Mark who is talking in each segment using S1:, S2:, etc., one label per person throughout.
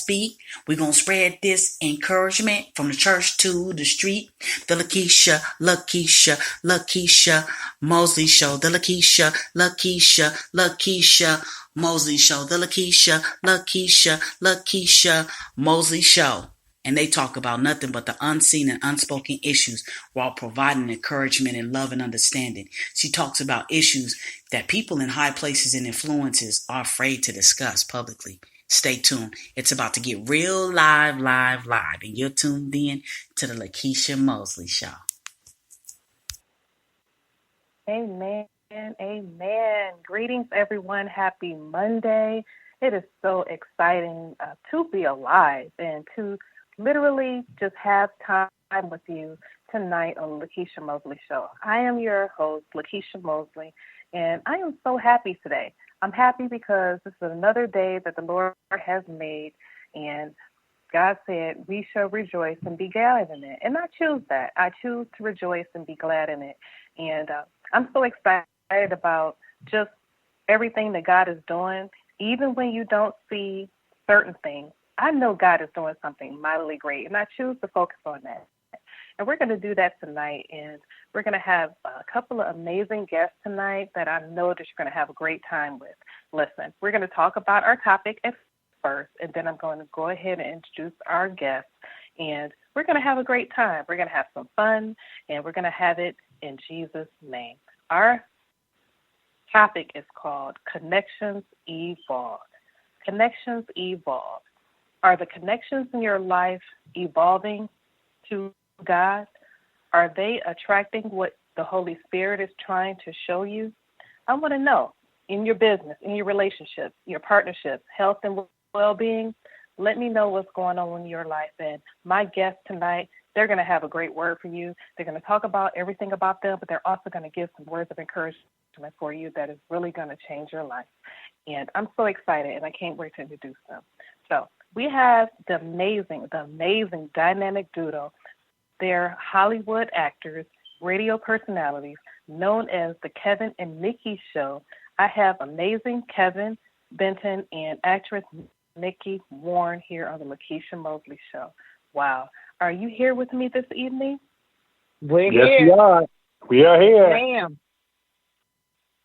S1: speak. We're going to spread this encouragement from the church to the street. The Lekeisha Mosley Show. The Lekeisha Mosley Show. The Lekeisha Mosley Show. And they talk about nothing but the unseen and unspoken issues while providing encouragement and love and understanding. She talks about issues that people in high places and influences are afraid to discuss publicly. Stay tuned. It's about to get real live. And you're tuned in to the Lekeisha Mosley Show.
S2: Amen. Greetings, everyone. Happy Monday. It is so exciting to be alive and to literally just have time with you tonight on the Lekeisha Mosley Show. I am your host, Lekeisha Mosley, and I am so happy today. I'm happy because this is another day that the Lord has made, and God said we shall rejoice and be glad in it. And I choose that. I choose to rejoice and be glad in it. And I'm so excited about just everything that God is doing, even when you don't see certain things. I know God is doing something mightily great, and I choose to focus on that. And we're going to do that tonight, and we're going to have a couple of amazing guests tonight that I know that you're going to have a great time with. Listen, we're going to talk about our topic at first, and then I'm going to go ahead and introduce our guests, and we're going to have a great time. We're going to have some fun, and we're going to have it in Jesus' name. Our topic is called Connections Evolve. Connections Evolve. Are the connections in your life evolving to God? Are they attracting what the Holy Spirit is trying to show you? I want to know, in your business, in your relationships, your partnerships, health and well-being, let me know what's going on in your life. And my guests tonight, they're going to have a great word for you. They're going to talk about everything about them, but they're also going to give some words of encouragement for you that is really going to change your life. And I'm so excited, and I can't wait to introduce them. So we have the amazing dynamic duo. They're Hollywood actors, radio personalities, known as the Kevin and Nikee Show. I have amazing Kevin, Benton, and actress Nikee Warren here on the Lekeisha Mosley Show. Wow. Are you here with me this evening?
S3: We're here. We are. We are here.
S2: Ma'am.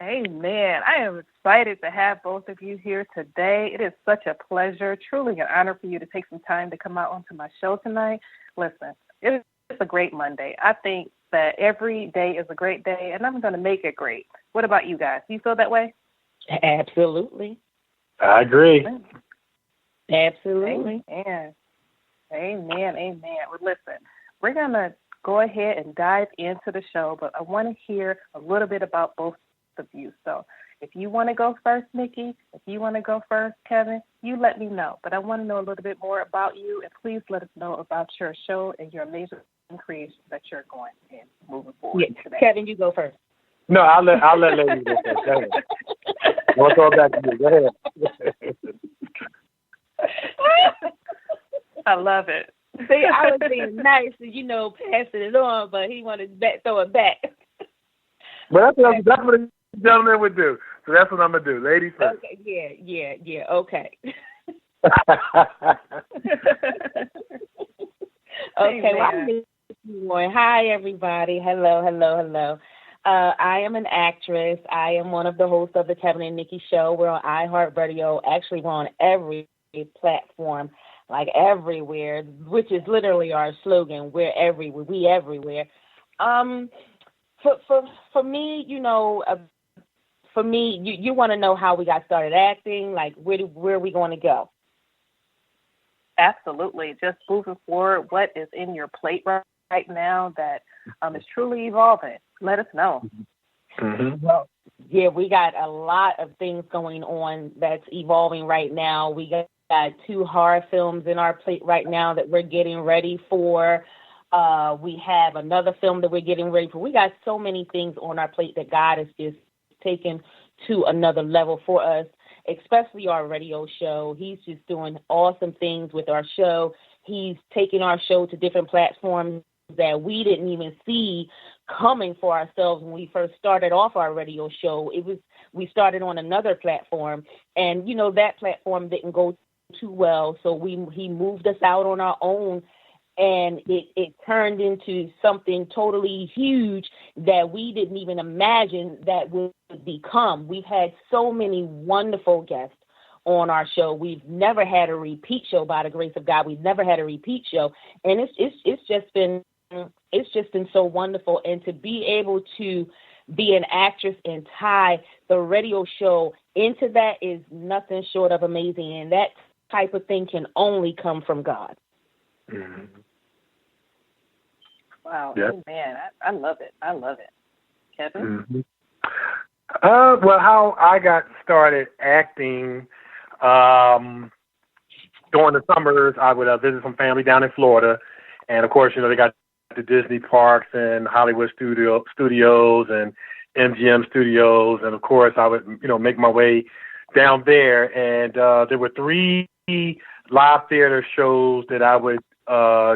S2: Amen. I am excited to have both of you here today. It is such a pleasure, truly an honor for you to take some time to come out onto my show tonight. Listen, it's a great Monday. I think that every day is a great day, and I'm going to make it great. What about you guys? Do you feel that way?
S4: Absolutely.
S3: I agree.
S4: Absolutely.
S2: Amen. Well, listen, we're going to go ahead and dive into the show, but I want to hear a little bit about both of you. So if you want to go first, Nikee, if you want to go first, Kevin, you let me know. But I want to know a little bit more about you, and please let us know about your show and your amazing creation that you're going and moving forward today.
S4: Kevin, you go first.
S3: No, I'll let ladies go first. Go ahead. We'll go back to you. Go ahead.
S2: I love it.
S4: See, I was being nice and, passing it on, but he wanted to throw it back.
S3: Well, that's what a gentleman would do. So that's what I'm going to do. Ladies first.
S4: Okay, yeah, okay. Okay, well, hi, everybody. Hello. I am an actress. I am one of the hosts of the Kevin and Nikee Show. We're on iHeartRadio. Actually, we're on every platform, like everywhere, which is literally our slogan. We're everywhere. We everywhere. For me, you want to know how we got started acting, like where are we going to go?
S2: Absolutely. Just moving forward, what is in your plate right now that is truly evolving? Let us know.
S3: Mm-hmm.
S4: Well, yeah, we got a lot of things going on that's evolving right now. We got 2 horror films in our plate right now that we're getting ready for. We have another film that we're getting ready for. We got so many things on our plate that God has just taken to another level for us, especially our radio show. He's just doing awesome things with our show. He's taking our show to different platforms that we didn't even see coming for ourselves when we first started off our radio show. We started on another platform, and that platform didn't go too well. So he moved us out on our own, and it turned into something totally huge that we didn't even imagine that would become. We've had so many wonderful guests on our show. We've never had a repeat show, by the grace of God. We've never had a repeat show, and it's just been so wonderful. And to be able to be an actress and tie the radio show into that is nothing short of amazing. And that type of thing can only come from God.
S3: Mm-hmm.
S2: Wow.
S3: Yeah.
S2: Amen. I love it. I love it. Kevin?
S3: Mm-hmm. Well, how I got started acting, during the summers, I would visit some family down in Florida. And, of course, they got the Disney parks and Hollywood studios and MGM studios. And, of course, I would, make my way down there. And there were 3 live theater shows that I would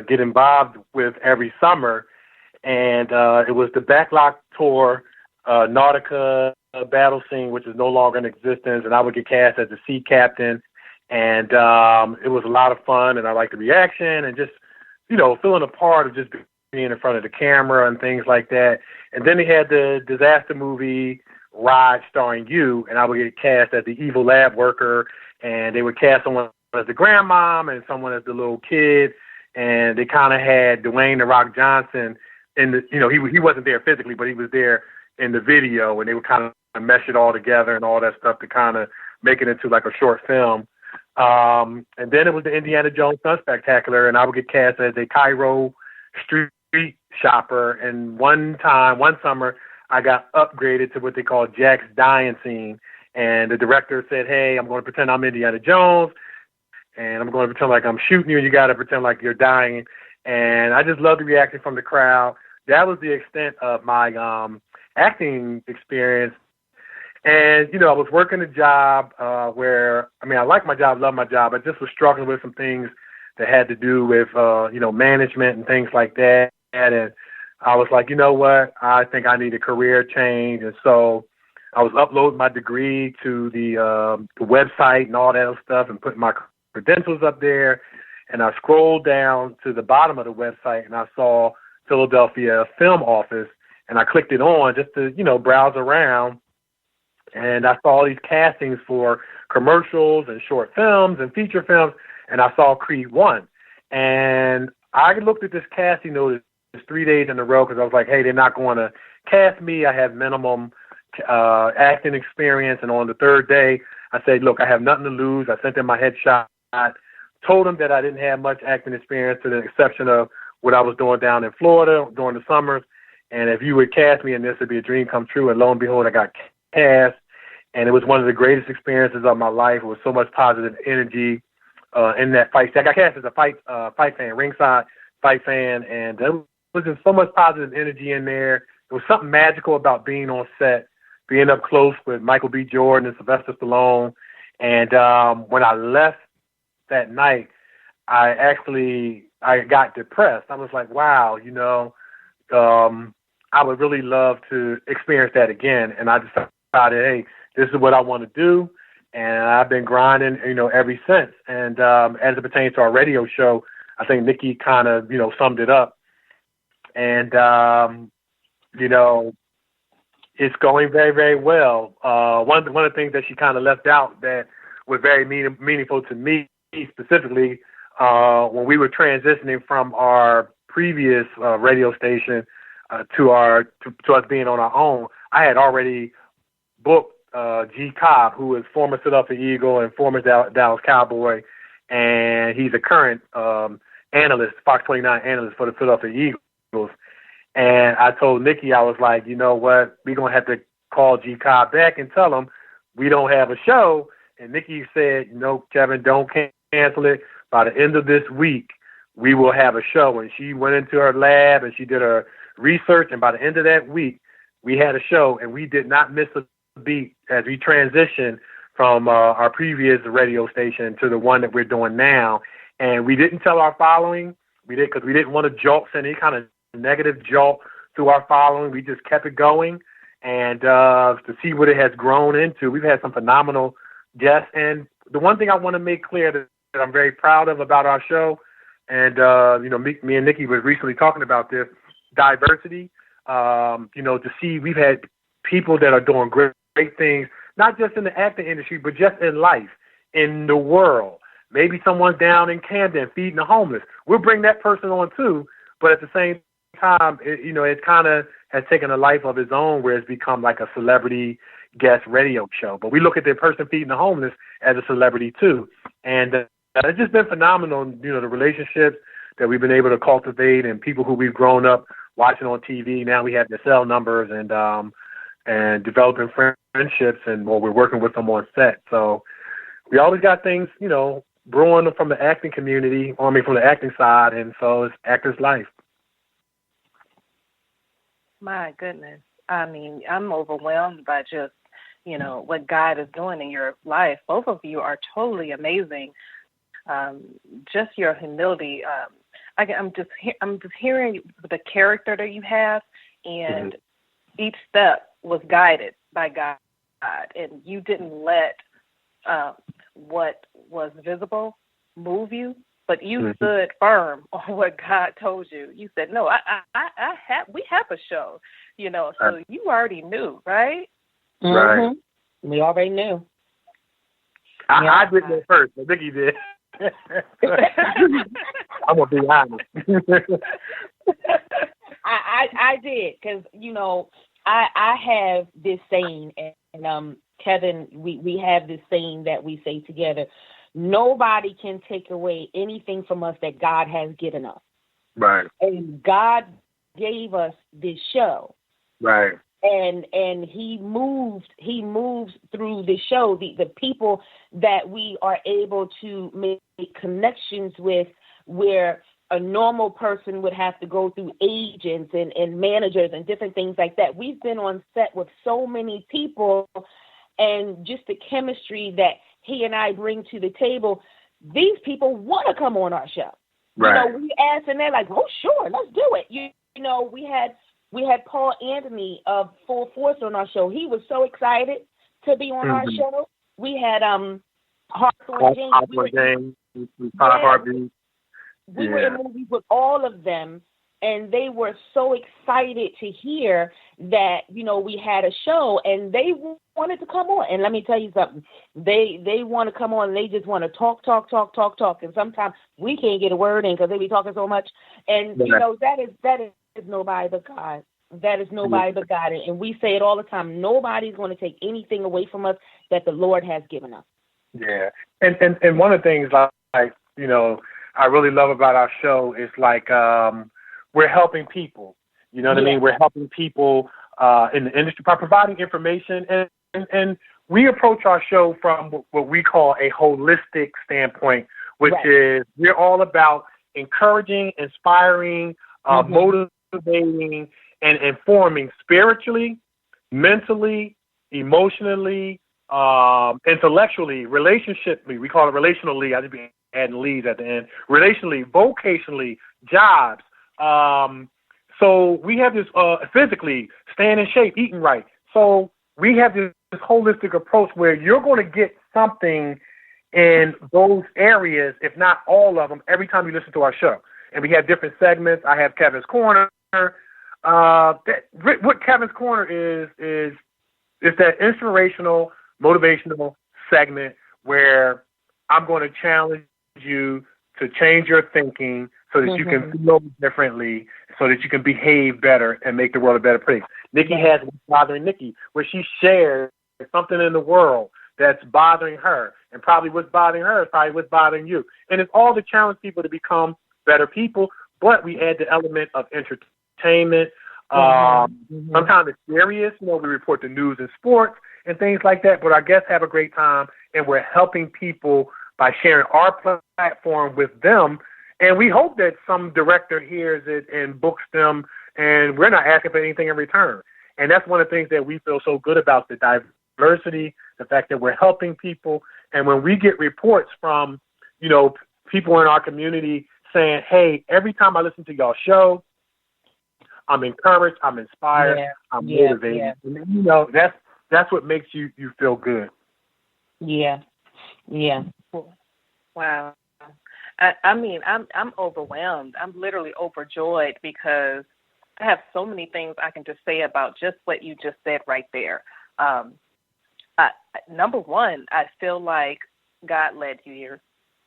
S3: get involved with every summer. And it was the Backlot Tour, Nautica battle scene, which is no longer in existence. And I would get cast as the sea captain. And it was a lot of fun. And I liked the reaction and just, feeling a part of just being in front of the camera and things like that. And then they had the disaster movie Ride starring you, and I would get cast as the evil lab worker, and they would cast someone as the grandmom and someone as the little kid, and they kind of had Dwayne "The Rock" Johnson in the, he wasn't there physically, but he was there in the video, and they would kind of mesh it all together and all that stuff to kind of make it into like a short film. And then it was the Indiana Jones Sun Spectacular, and I would get cast as a Cairo street shopper. And one summer, I got upgraded to what they call Jack's dying scene. And the director said, hey, I'm going to pretend I'm Indiana Jones, and I'm going to pretend like I'm shooting you, and you got to pretend like you're dying. And I just loved the reaction from the crowd. That was the extent of my acting experience. And, I was working a job where, I like my job, love my job. I just was struggling with some things that had to do with, management and things like that. And I was like, you know what, I think I need a career change. And so I was uploading my degree to the website and all that stuff and putting my credentials up there. And I scrolled down to the bottom of the website and I saw Philadelphia Film Office, and I clicked it on just to, browse around. And I saw these castings for commercials and short films and feature films, and I saw Creed 1. And I looked at this casting notice 3 days in a row because I was like, hey, they're not going to cast me. I have minimum acting experience. And on the third day, I said, look, I have nothing to lose. I sent them my headshot, told them that I didn't have much acting experience to the exception of what I was doing down in Florida during the summers. And if you would cast me in this, it'd be a dream come true. And lo and behold, I got cast. And it was one of the greatest experiences of my life. It was so much positive energy in that fight. I got cast as a fight fan, ringside fight fan, and there was just so much positive energy in there. There was something magical about being on set, being up close with Michael B. Jordan and Sylvester Stallone. And when I left that night, I got depressed. I was like, wow, I would really love to experience that again. And I decided, hey, this is what I want to do, and I've been grinding, ever since. And as it pertains to our radio show, I think Nikee kind of, summed it up. And, it's going very, very well. One of the things that she kind of left out that was very meaningful to me specifically, when we were transitioning from our previous radio station to us being on our own, I had already booked G. Cobb, who is former Philadelphia Eagle and former Dallas Cowboy, and he's a current analyst, Fox 29 analyst for the Philadelphia Eagles. And I told Nikee, I was like, you know what, we're going to have to call G. Cobb back and tell him we don't have a show. And Nikee said, Kevin, don't cancel it. By the end of this week, we will have a show. And she went into her lab and she did her research, and by the end of that week, we had a show, and we did not miss a beat as we transitioned from our previous radio station to the one that we're doing now. And we didn't tell our following. We did because we didn't want to jolt, send any kind of negative jolt to our following. We just kept it going. And to see what it has grown into, we've had some phenomenal guests. And the one thing I want to make clear to that I'm very proud of about our show, and me and Nikee was recently talking about this diversity. To see we've had people that are doing great things, not just in the acting industry, but just in life, in the world. Maybe someone's down in Camden feeding the homeless. We'll bring that person on too, but at the same time, it kind of has taken a life of its own where it's become like a celebrity guest radio show. But we look at the person feeding the homeless as a celebrity too. And it's just been phenomenal, the relationships that we've been able to cultivate and people who we've grown up watching on TV. Now we have their cell numbers and developing friendships, and we're working with them on set. So we always got things, brewing from the acting community, from the acting side, and so it's actor's life.
S2: My goodness. I mean, I'm overwhelmed by just, what God is doing in your life. Both of you are totally amazing. Just your humility. I'm just hearing the character that you have, and each step was guided by God, and you didn't let what was visible move you, but you stood firm on what God told you. You said, "No, we have a show," so you already knew, right?
S3: Right.
S4: We already knew.
S3: I did it first, but Nikee did. I'm gonna be honest.
S4: I did, because I have this saying, and Kevin, we have this saying that we say together: nobody can take away anything from us that God has given us.
S3: Right.
S4: And God gave us this show.
S3: Right.
S4: And he moves through the show, the people that we are able to make connections with, where a normal person would have to go through agents and managers and different things like that. We've been on set with so many people, and just the chemistry that he and I bring to the table, these people want to come on our show.
S3: Right.
S4: We asked, and they're like, "Oh, sure, let's do it." We had Paul Anthony of Full Force on our show. He was so excited to be on our show. We had Hawthorne James. We were in movies with all of them, and they were so excited to hear that, we had a show, and they wanted to come on. And let me tell you something. They want to come on, and they just want to talk. And sometimes we can't get a word in because they be talking so much. And, that is nobody but God. That is nobody but God. And we say it all the time. Nobody's going to take anything away from us that the Lord has given us.
S3: Yeah. And one of the things, I really love about our show is we're helping people. You know what I mean? We're helping people in the industry by providing information. And we approach our show from what we call a holistic standpoint, which is we're all about encouraging, inspiring, motivating, and informing spiritually, mentally, emotionally, intellectually, relationshiply. We call it relationally. I just be adding leads at the end. Relationally, vocationally, jobs. So we have this physically, staying in shape, eating right. So we have this holistic approach where you're going to get something in those areas, if not all of them, every time you listen to our show. And we have different segments. I have Kevin's Corner. What Kevin's Corner is that inspirational, motivational segment where I'm going to challenge you to change your thinking so that you can feel differently, so that you can behave better and make the world a better place. Nikee has What's Bothering Nikee, where she shares something in the world that's bothering her, and probably what's bothering her is probably what's bothering you. And it's all to challenge people to become better people, but we add the element of entertainment. Sometimes it's serious. We report the news and sports and things like that, but our guests have a great time, and we're helping people by sharing our platform with them. And we hope that some director hears it and books them, and we're not asking for anything in return. And that's one of the things that we feel so good about, the diversity, the fact that we're helping people. And when we get reports from, people in our community saying, hey, every time I listen to y'all show, I'm encouraged, I'm inspired, I'm motivated. And, that's what makes you feel good.
S4: Yeah.
S2: Wow. I mean, I'm overwhelmed. I'm literally overjoyed because I have so many things I can just say about just what you just said right there. Number one, I feel like God led you here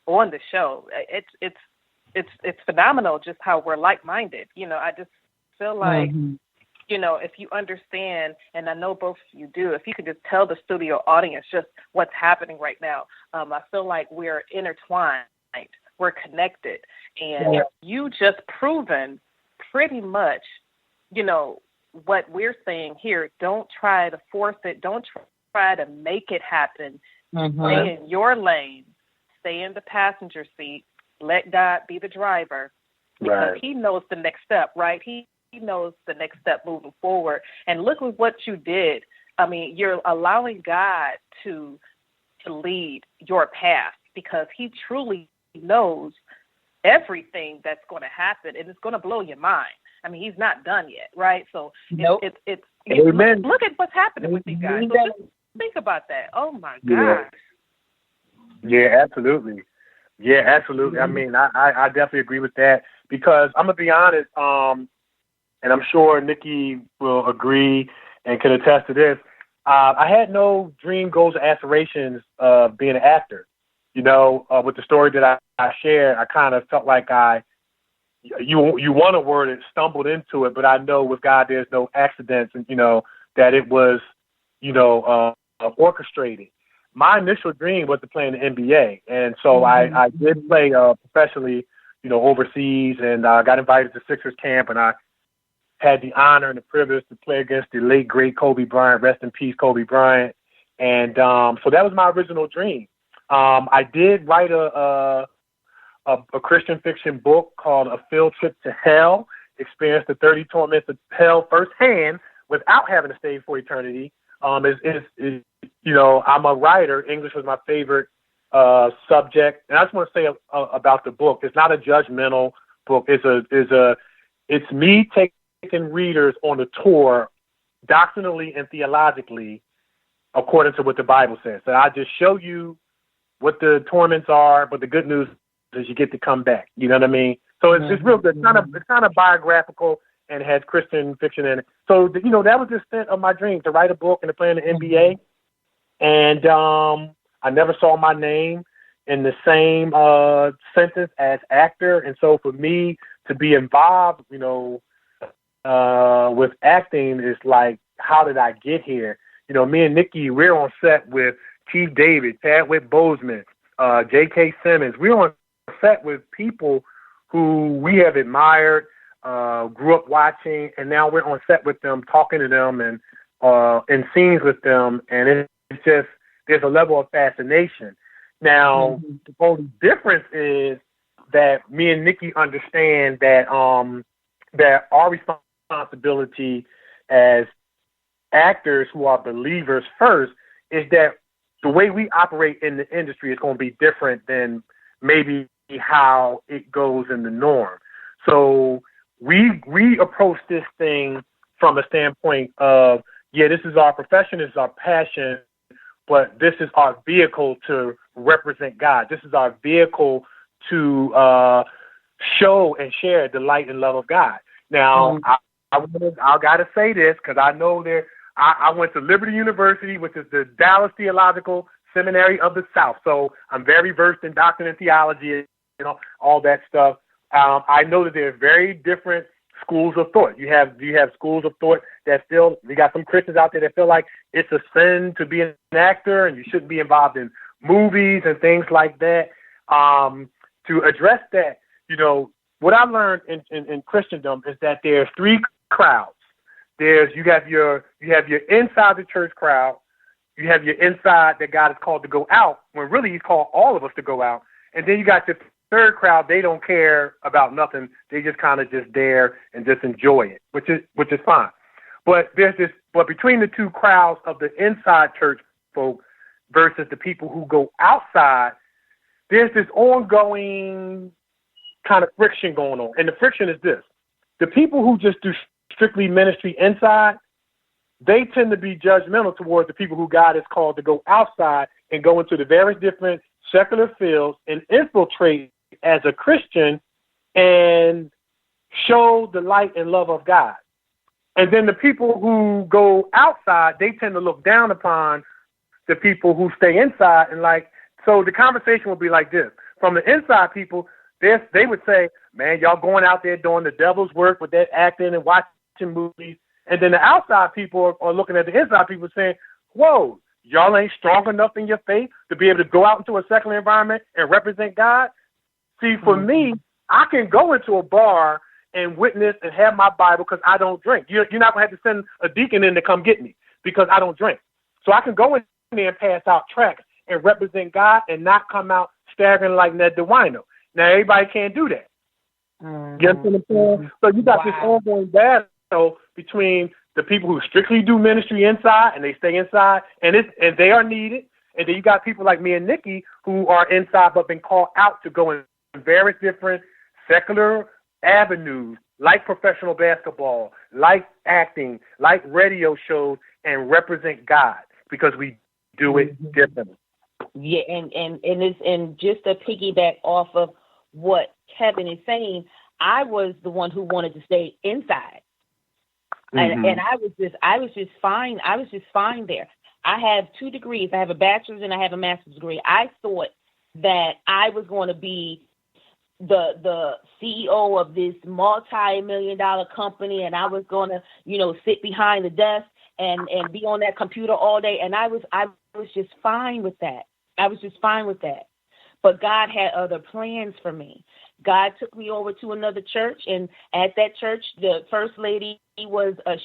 S2: on the show. It's phenomenal just how we're like-minded. I just feel like, if you understand, and I know both of you do, if you could just tell the studio audience just what's happening right now, I feel like we're intertwined, we're connected, and you just proven pretty much, what we're saying here. Don't try to force it. Don't try to make it happen. Stay in your lane. Stay in the passenger seat. Let God be the driver, because He knows the next step, right? He knows the next step moving forward. And look at what you did. I mean, you're allowing God to lead your path, because He truly knows everything that's going to happen, and it's going to blow your mind. I mean, He's not done yet, right? So it's look at what's happening with these guys. So just think about that. Oh my gosh.
S3: Yeah, absolutely. Yeah, absolutely. I mean, I definitely agree with that, because I'm gonna be honest, and I'm sure Nikee will agree and can attest to this. I had no dream, goals, or aspirations of being an actor. With the story that I shared, I kind of felt like you want to word it, stumbled into it, but I know with God there's no accidents, and that it was orchestrated. My initial dream was to play in the NBA, and so I did play professionally, overseas, and I got invited to Sixers camp, and I had the honor and the privilege to play against the late great Kobe Bryant. Rest in peace, Kobe Bryant. And so that was my original dream. I did write a Christian fiction book called A Field Trip to Hell, experienced the 30 torments of hell firsthand without having to stay for eternity. I'm a writer. English was my favorite subject. And I just want to say about the book, it's not a judgmental book. It's me taking readers on a tour doctrinally and theologically according to what the Bible says. So I just show you what the torments are, but the good news is you get to come back. You know what I mean? So it's real good. It's kind of biographical and has Christian fiction in it. So, that was the extent of my dream, to write a book and to play in the NBA. And I never saw my name in the same sentence as actor. And so for me to be involved, with acting is like, how did I get here? Me and Nikee, we're on set with Keith David, Chadwick Boseman, J.K. Simmons. We're on set with people who we have admired, grew up watching, and now we're on set with them, talking to them, and in scenes with them, and it's just, there's a level of fascination. Now, the only difference is that me and Nikee understand that that our responsibility as actors who are believers first is that the way we operate in the industry is going to be different than maybe how it goes in the norm. So we approach this thing from a standpoint of, this is our profession, this is our passion, but this is our vehicle to represent God. This is our vehicle to show and share the light and love of God. Now, I got to say this, because I know I went to Liberty University, which is the Dallas Theological Seminary of the South. So I'm very versed in doctrine and theology, all that stuff. I know that there are very different schools of thought. You have schools of thought that we got some Christians out there that feel like it's a sin to be an actor and you shouldn't be involved in movies and things like that. To address that, what I learned in Christendom is that there's three crowds. You have your inside the church crowd, you have your inside that God is called to go out, when really He's called all of us to go out, and then you got the third crowd. They don't care about nothing. They just kind of just there and just enjoy it, which is fine. But but between the two crowds of the inside church folk versus the people who go outside, there's this ongoing kind of friction going on. And the friction is this: the people who just do strictly ministry inside, they tend to be judgmental towards the people who God has called to go outside and go into the various different secular fields and infiltrate as a Christian and show the light and love of God. And then the people who go outside, they tend to look down upon the people who stay inside. And like, so the conversation will be like this. From the inside people, they would say, man, y'all going out there doing the devil's work with that acting and watching movies. And then the outside people are looking at the inside people saying, whoa, y'all ain't strong enough in your faith to be able to go out into a secular environment and represent God. See, for me, I can go into a bar and witness and have my Bible because I don't drink. You're not going to have to send a deacon in to come get me because I don't drink. So I can go in there and pass out tracts and represent God and not come out staggering like Ned DeWino. Now, everybody can't do that. You understand what I'm saying? So you got this ongoing battle between the people who strictly do ministry inside and they stay inside and they are needed. And then you got people like me and Nikee who are inside but been called out to go in various different secular avenues like professional basketball, like acting, like radio shows, and represent God because we do it differently.
S4: Yeah, and just to piggyback off of what Kevin is saying, I was the one who wanted to stay inside. And I was just fine. I was just fine there. I have 2 degrees. I have a bachelor's and I have a master's degree. I thought that I was going to be the CEO of this multi-million-dollar company, and I was going to, sit behind the desk and be on that computer all day. And I was just fine with that. But God had other plans for me. God took me over to another church, and at that church, the first lady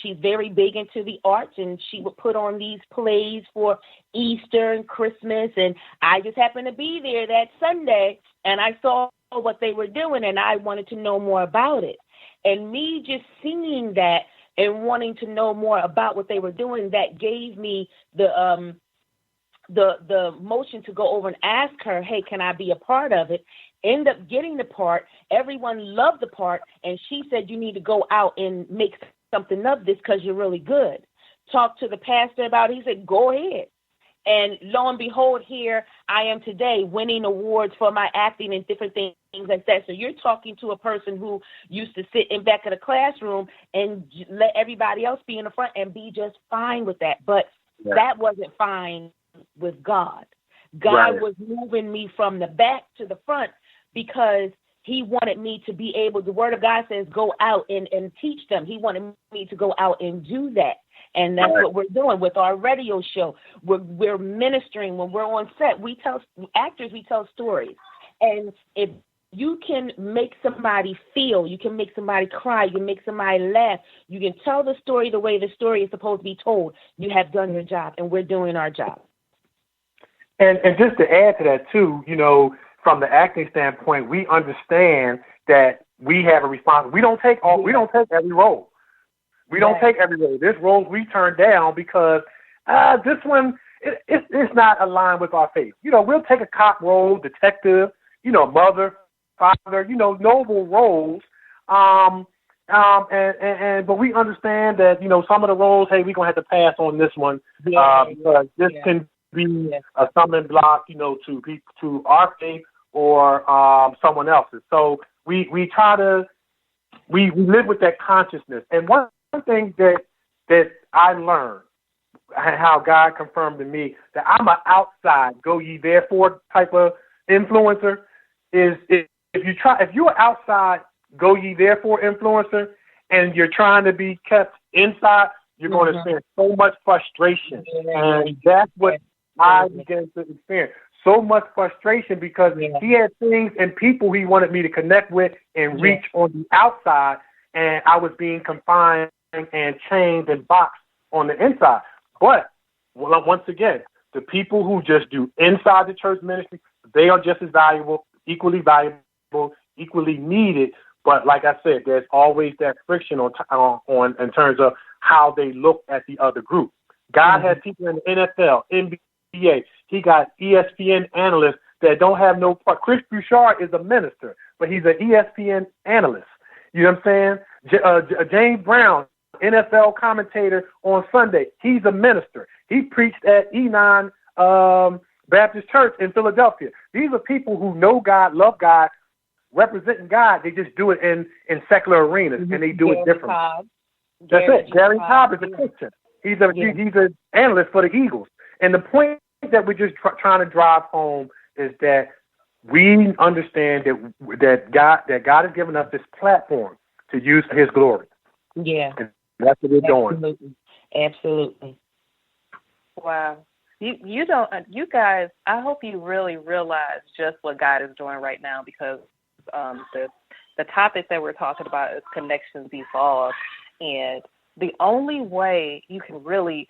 S4: she's very big into the arts, and she would put on these plays for Easter and Christmas, and I just happened to be there that Sunday, and I saw what they were doing, and I wanted to know more about it. And me just seeing that and wanting to know more about what they were doing, that gave me the motion to go over and ask her, hey, can I be a part of it? End up getting the part. Everyone loved the part. And she said, you need to go out and make something of this because you're really good. Talk to the pastor about it. He said, go ahead. And lo and behold, here I am today winning awards for my acting and different things like that. So you're talking to a person who used to sit in back of the classroom and let everybody else be in the front and be just fine with that. But that wasn't fine with God. God was moving me from the back to the front because he wanted me to be able, the word of God says, go out and teach them. He wanted me to go out and do that. And that's what we're doing with our radio show. We're ministering when we're on set. We tell stories. And if you can make somebody feel, you can make somebody cry, you can make somebody laugh, you can tell the story the way the story is supposed to be told, you have done your job, and we're doing our job.
S3: And just to add to that, too, from the acting standpoint, we understand that we have a responsibility. We don't take every role. We don't take every role. There's roles we turn down because this one, it's not aligned with our faith. We'll take a cop role, detective, mother, father, noble roles. But we understand that, some of the roles, hey, we're going to have to pass on this one because this can be a stumbling block, to our faith or someone else's. So we try to, we live with that consciousness. And one thing that I learned, how God confirmed to me that I'm an outside, go ye therefore type of influencer, is if you're an outside, go ye therefore influencer, and you're trying to be kept inside, you're going to experience so much frustration. And that's what I began to experience. So much frustration because he had things and people he wanted me to connect with and reach on the outside, and I was being confined and chained and boxed on the inside. But once again, the people who just do inside the church ministry, they are just as valuable, equally needed. But like I said, there's always that friction on in terms of how they look at the other group. God has people in the NFL, NBA. He got ESPN analysts that don't have no part. Chris Bouchard is a minister, but he's an ESPN analyst. You know what I'm saying? James Brown, NFL commentator on Sunday. He's a minister. He preached at Enon Baptist Church in Philadelphia. These are people who know God, love God, representing God. They just do it in secular arenas, and they do it differently. That's it. Gary Cobb is a Christian. He's an analyst for the Eagles. And the point that we're just trying to drive home is that we understand that God has given us this platform to use for His glory.
S4: Yeah,
S3: and that's what we're doing.
S4: Absolutely.
S2: Wow. You don't, you guys, I hope you really realize just what God is doing right now, because the topic that we're talking about is connections evolve, and the only way you can really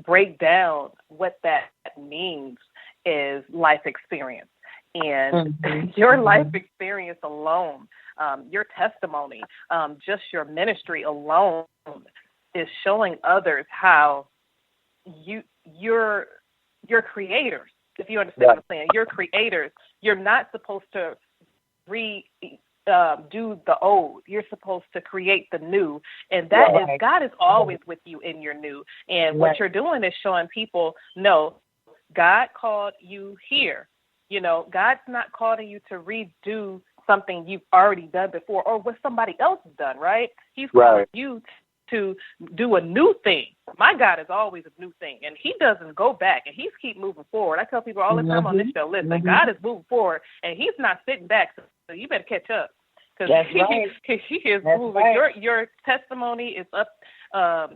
S2: break down what that means is life experience. And your life experience alone, your testimony, just your ministry alone is showing others how you're creators. If you understand what I'm saying, you're creators. You're not supposed to do the old. You're supposed to create the new, and that is God is always with you in your new. And what you're doing is showing people, no, God called you here. You know, God's not calling you to redo something you've already done before or what somebody else has done, right? He's calling you to do a new thing. My God is always a new thing, and He doesn't go back, and He's keep moving forward. I tell people all the time on this show, listen, God is moving forward, and He's not sitting back, so you better catch up, because He is moving. Right. Your testimony is up,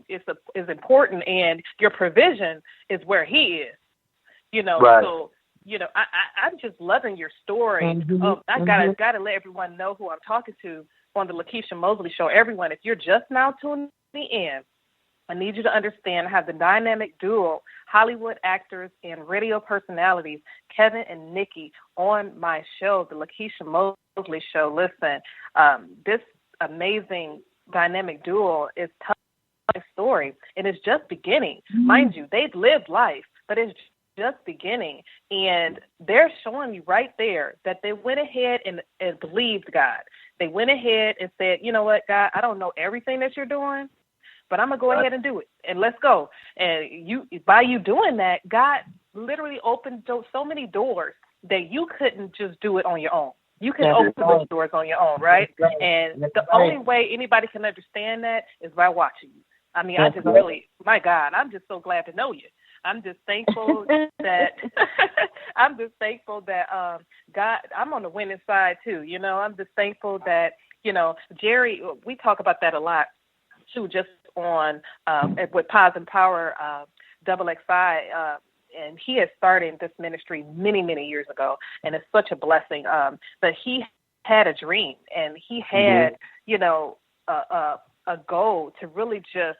S2: is important, and your provision is where He is. You know, so. You know, I'm just loving your story. I gotta let everyone know who I'm talking to on the Lekeisha Mosley Show. Everyone, if you're just now tuning in, I need you to understand how the dynamic duo, Hollywood actors and radio personalities, Kevin and Nikee, on my show, the Lekeisha Mosley Show. Listen, this amazing dynamic duo is telling a story, and it's just beginning. Mind you, they've lived life, but it's just beginning, and they're showing you right there that they went ahead and believed God. They went ahead and said, you know what, God, I don't know everything that you're doing, but I'm going to go ahead and do it, and let's go. And by you doing that, God literally opened so many doors that you couldn't just do it on your own. You can open those doors on your own, right? And the only way anybody can understand that is by watching you. I mean, I just really, my God, I'm just so glad to know you. I'm just thankful that God, I'm on the winning side too. You know, I'm just thankful that, you know, Jerry, we talk about that a lot too, just on with Pause and Power, XXI, and he is starting this ministry many, many years ago, and it's such a blessing. But he had a dream, and he had, you know, a goal to really just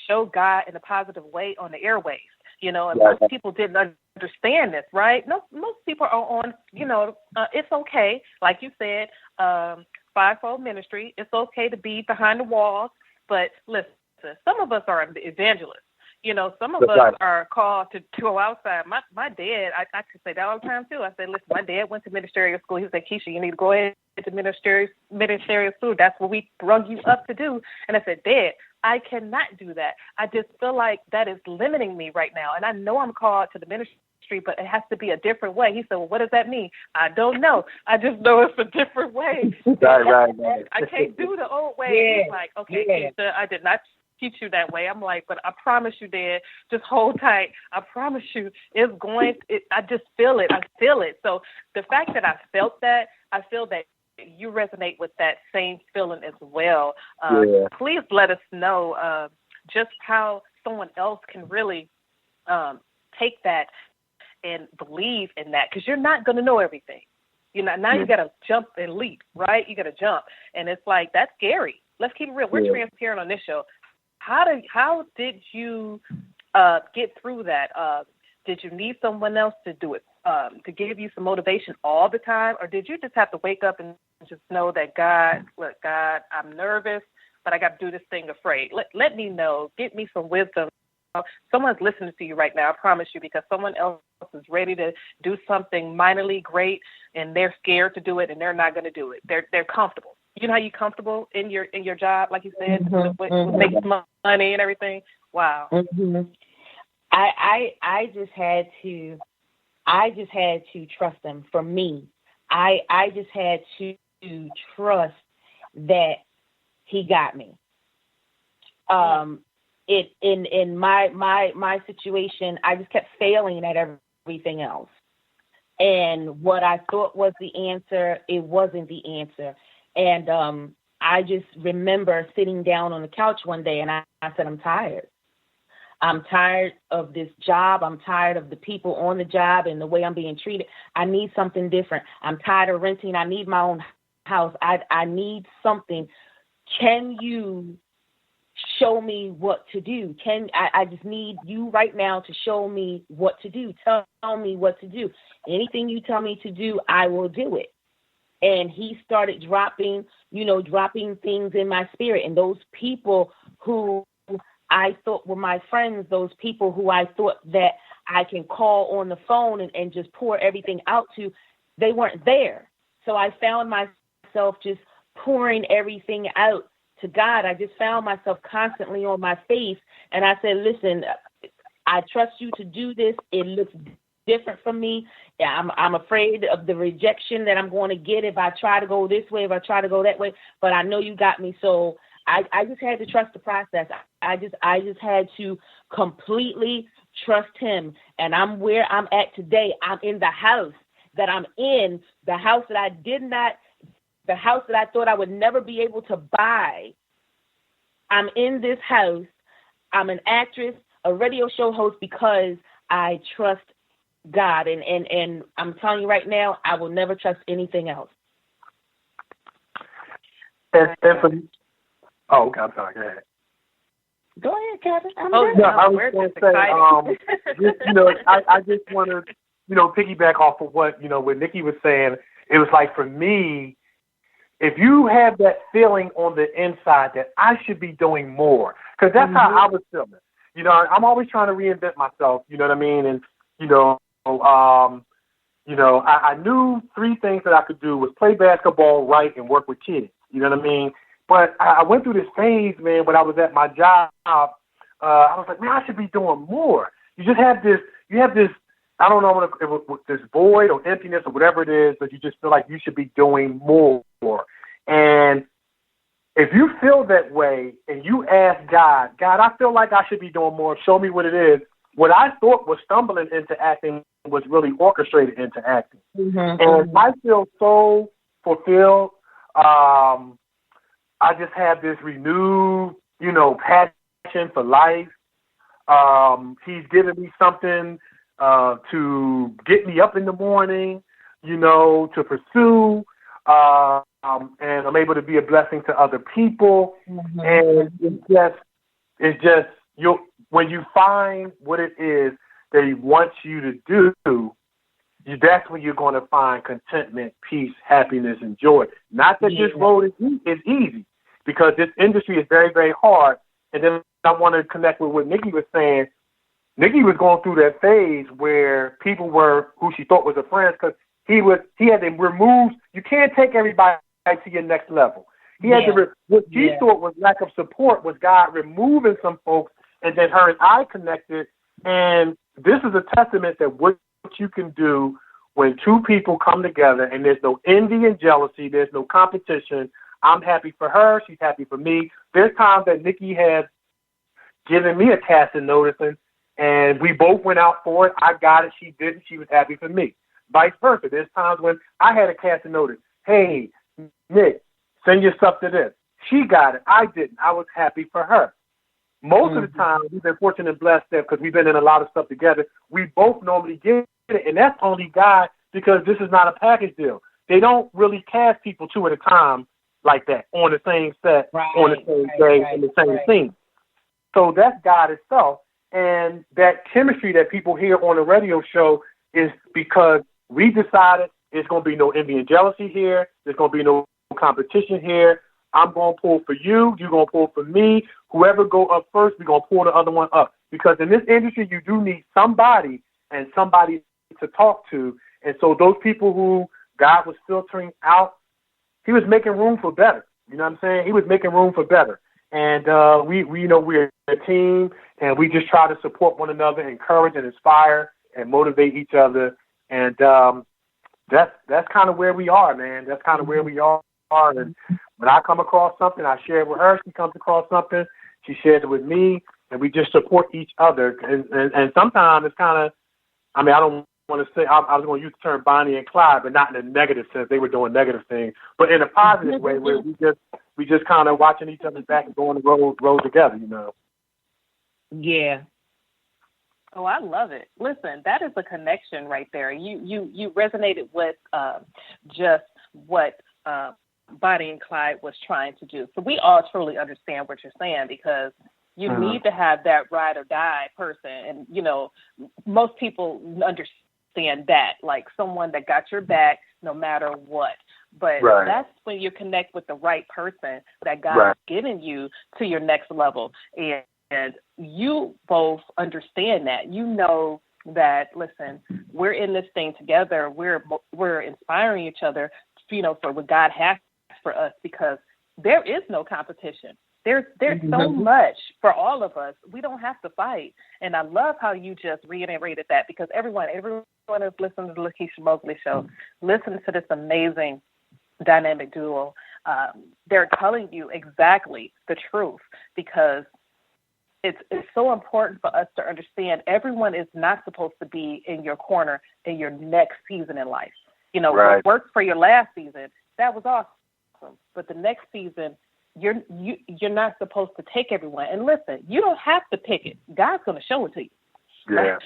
S2: show God in a positive way on the airwaves. You know, and most people didn't understand this, right? No, most people are on, you know, it's okay, like you said, fivefold ministry. It's okay to be behind the walls, but listen, some of us are evangelists. You know, some of us are called to go outside. My dad, I could say that all the time too. I said, listen, my dad went to ministerial school. He said, Keisha, you need to go ahead to ministerial school. That's what we brung you up to do. And I said, Dad, I cannot do that. I just feel like that is limiting me right now. And I know I'm called to the ministry, but it has to be a different way. He said, well, what does that mean? I don't know. I just know it's a different way.
S3: Right.
S2: I can't do the old way. He's like, okay, Keisha, I did not teach you that way. I'm like, but I promise you, Dad, just hold tight. I promise you it's going, I just feel it. I feel it. So the fact that I felt that, I feel that you resonate with that same feeling as well. Please let us know just how someone else can really take that and believe in that, because you're not going to know everything. You know, now you got to jump and leap, right? You got to jump, and it's like, that's scary. Let's keep it real. We're transparent on this show. How did you get through that? Did you need someone else to do it, to give you some motivation all the time? Or did you just have to wake up and just know that God, I'm nervous, but I got to do this thing afraid. Let me know. Get me some wisdom. Someone's listening to you right now, I promise you, because someone else is ready to do something minorly great, and they're scared to do it, and they're not going to do it. They're comfortable. You know how you're comfortable in your job, like you said, with making money and everything? Wow.
S4: I just had to trust them. For me, I just had to trust that he got me. In my situation, I just kept failing at everything else. And what I thought was the answer, it wasn't the answer. And I just remember sitting down on the couch one day and I said, I'm tired. I'm tired of this job. I'm tired of the people on the job and the way I'm being treated. I need something different. I'm tired of renting. I need my own house. I need something. Can you show me what to do? I just need you right now to show me what to do. Tell me what to do. Anything you tell me to do, I will do it. And he started dropping things in my spirit. And those people who I thought were my friends, those people who I thought that I can call on the phone and just pour everything out to, they weren't there. So I found myself just pouring everything out to God. I just found myself constantly on my face. And I said, listen, I trust you to do this. It looks different from me. I'm afraid of the rejection that I'm going to get if I try to go this way, if I try to go that way. But I know you got me. So I just had to trust the process. I just had to completely trust him. And I'm where I'm at today. I'm in the house that I'm in, the house that the house that I thought I would never be able to buy. I'm in this house. I'm an actress, a radio show host, because I trust God. And I'm telling you right now, I will never trust anything else.
S3: Okay, I'm sorry. Go ahead.
S4: Go ahead, Kevin.
S3: I was going to say, I just want to, piggyback off of what Nikee was saying. It was like, for me, if you have that feeling on the inside that I should be doing more, because that's how I was feeling. I'm always trying to reinvent myself. You know what I mean? And I knew three things that I could do was play basketball, write, and work with kids. You know what I mean? But I went through this phase, man, when I was at my job. I was like, man, I should be doing more. You have this, I don't know if it was this void or emptiness or whatever it is, but you just feel like you should be doing more. And if you feel that way and you ask God, I feel like I should be doing more. Show me what it is. What I thought was stumbling into acting was really orchestrated into acting. Mm-hmm. And I feel so fulfilled. I just have this renewed, passion for life. He's given me something to get me up in the morning, to pursue. And I'm able to be a blessing to other people. Mm-hmm. And it's just when you find what it is that he wants you to do, that's when you're going to find contentment, peace, happiness, and joy. Not that this road is easy, because this industry is very, very hard. And then I want to connect with what Nikee was saying. Nikee was going through that phase where people were who she thought was her friends, because he had to remove. You can't take everybody to your next level. He had to. What she thought was lack of support was God removing some folks, and then her and I connected. And this is a testament that what you can do when two people come together, and there's no envy and jealousy, there's no competition. I'm happy for her. She's happy for me. There's times that Nikee has given me a casting notice, and we both went out for it. I got it. She didn't. She was happy for me. Vice versa. There's times when I had a casting notice. Hey, Nick, send your stuff to this. She got it. I didn't. I was happy for her. Most of the time, we've been fortunate and blessed that because we've been in a lot of stuff together, we both normally get it, and that's only God, because this is not a package deal. They don't really cast people two at a time like that on the same set, on the same day, in the same scene. So that's God itself. And that chemistry that people hear on the radio show is because we decided there's going to be no envy and jealousy here. There's going to be no competition here. I'm going to pull for you. You're going to pull for me. Whoever go up first, we're going to pull the other one up. Because in this industry, you do need somebody and somebody to talk to. And so those people who God was filtering out, he was making room for better. You know what I'm saying? He was making room for better. And we're a team, and we just try to support one another, encourage and inspire and motivate each other. And that's kind of where we are, man. That's kind of where we are. And when I come across something, I share it with her. She comes across something, she shares it with me, and we just support each other. And sometimes it's kind of, I mean, I don't want to say, I was going to use the term Bonnie and Clyde, but not in a negative sense. They were doing negative things, but in a positive way where we just kind of watching each other's back and going the road together, you know.
S4: Yeah.
S2: Oh, I love it. Listen, that is a connection right there. You resonated with just what Bonnie and Clyde was trying to do. So we all truly understand what you're saying, because you need to have that ride or die person. And, you know, most people understand that, like someone that got your back no matter what. But that's when you connect with the right person that God is giving you to your next level. And you both understand that. You know that, listen, we're in this thing together. We're inspiring each other, you know, for what God has for us, because there is no competition. There's so much for all of us. We don't have to fight. And I love how you just reiterated that, because everyone is listening to the Lekeisha Mosley Show, listening to this amazing dynamic duo. They're telling you exactly the truth, because it's so important for us to understand everyone is not supposed to be in your corner in your next season in life. You know, what worked for your last season, that was awesome. But the next season, you're not supposed to take everyone. And listen, you don't have to pick it. God's going to show it to you.
S3: Yeah.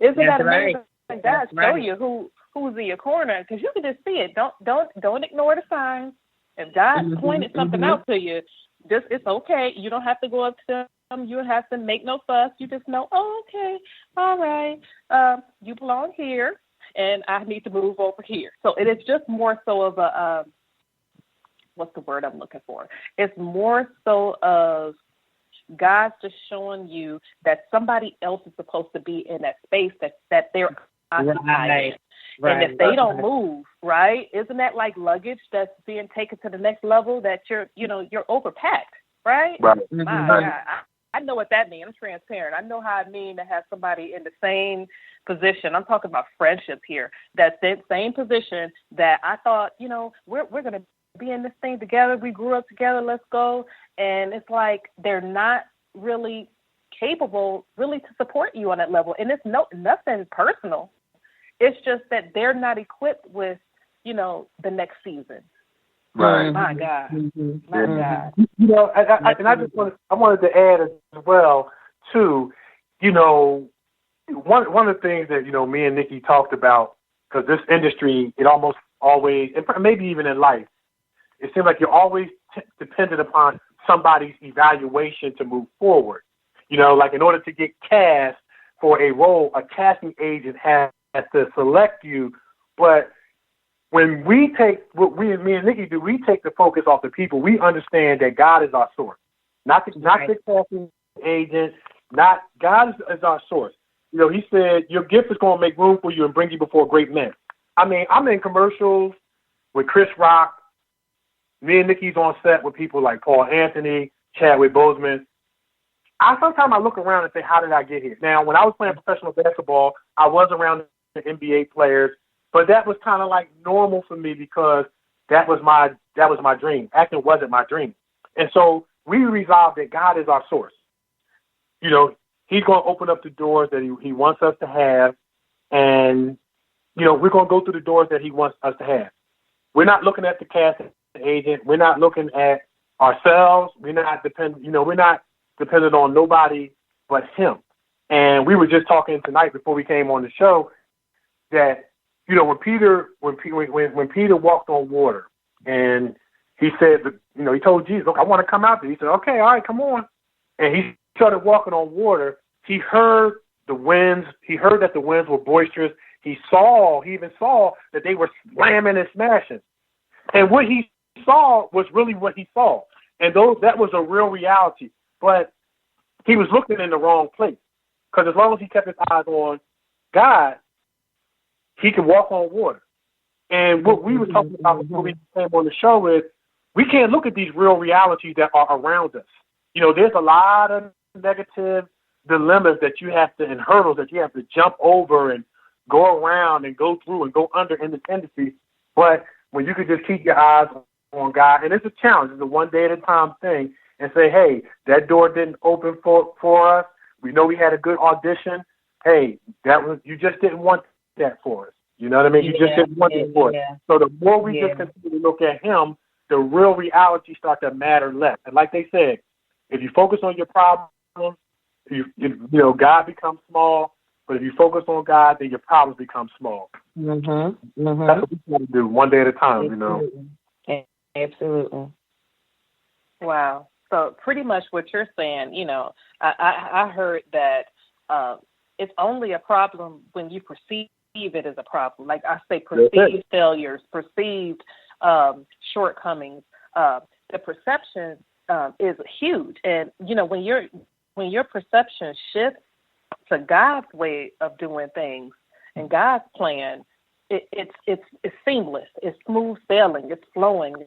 S2: Isn't that amazing? God show you who's in your corner, because you can just see it. Don't ignore the signs. If God pointed something out to you, it's okay. You don't have to go up to them. You don't have to make no fuss. You just know, oh, okay, all right, you belong here, and I need to move over here. So it is just more so of a, what's the word I'm looking for? It's more so of God's just showing you that somebody else is supposed to be in that space that they're occupied in. And if they don't move, isn't that like luggage that's being taken to the next level, that you're overpacked, right? My God, I know what that means. I'm transparent. I know how it means to have somebody in the same position. I'm talking about friendship here. That's the same position that I thought, you know, we're going to be in this thing together. We grew up together. Let's go. And it's like they're not really capable really to support you on that level. And it's nothing personal. It's just that they're not equipped with, you know, the next season.
S3: Right.
S2: My God. My God.
S3: You know, I wanted to add as well, too, you know, one of the things that, you know, me and Nikee talked about, because this industry, it almost always, and maybe even in life, it seems like you're always dependent upon somebody's evaluation to move forward. You know, like in order to get cast for a role, a casting agent has to select you. But when we take me and Nikee do, we take the focus off the people. We understand that God is our source, not the casting agent. Not God is our source. You know, He said your gift is going to make room for you and bring you before great men. I mean, I'm in commercials with Chris Rock. Me and Nikee's on set with people like Paul Anthony, Chadwick Boseman. Sometimes I look around and say, how did I get here? Now, when I was playing professional basketball, I was around the NBA players, but that was kind of like normal for me, because that was my dream. Acting wasn't my dream. And so we resolved that God is our source. You know, He's going to open up the doors that he wants us to have, and, you know, we're going to go through the doors that He wants us to have. We're not looking at the casting agent. We're not looking at ourselves. We're not dependent on nobody but Him. And we were just talking tonight before we came on the show that, you know, when Peter walked on water, and he said, you know, he told Jesus, look, I want to come out there. He said, okay, all right, come on. And he started walking on water. He heard the winds. He heard that the winds were boisterous. He even saw that they were slamming and smashing. And what he saw was really what he saw. And that was a real reality. But he was looking in the wrong place. Because as long as he kept his eyes on God, he could walk on water. And what we were talking about before we came on the show is we can't look at these real realities that are around us. You know, there's a lot of negative dilemmas that you have to, and hurdles that you have to jump over and go around and go through and go under in this industry. But when you could just keep your eyes on God, and it's a challenge. It's a one day at a time thing, and say, hey, that door didn't open for us. We know we had a good audition. Hey, you just didn't want that for us. You know what I mean? You just didn't want it for us. So the more we just continue to look at Him, the real reality starts to matter less. And like they said, if you focus on your problems, God becomes small. But if you focus on God, then your problems become small.
S4: Mm-hmm. Mm-hmm.
S3: That's what we try to do, one day at a time.
S4: Absolutely.
S2: Wow. So pretty much what you're saying, I heard that it's only a problem when you perceive it as a problem. Like I say, perceived failures, perceived shortcomings. The perception is huge, and when your perception shifts to God's way of doing things and God's plan, it's seamless. It's smooth sailing. It's flowing.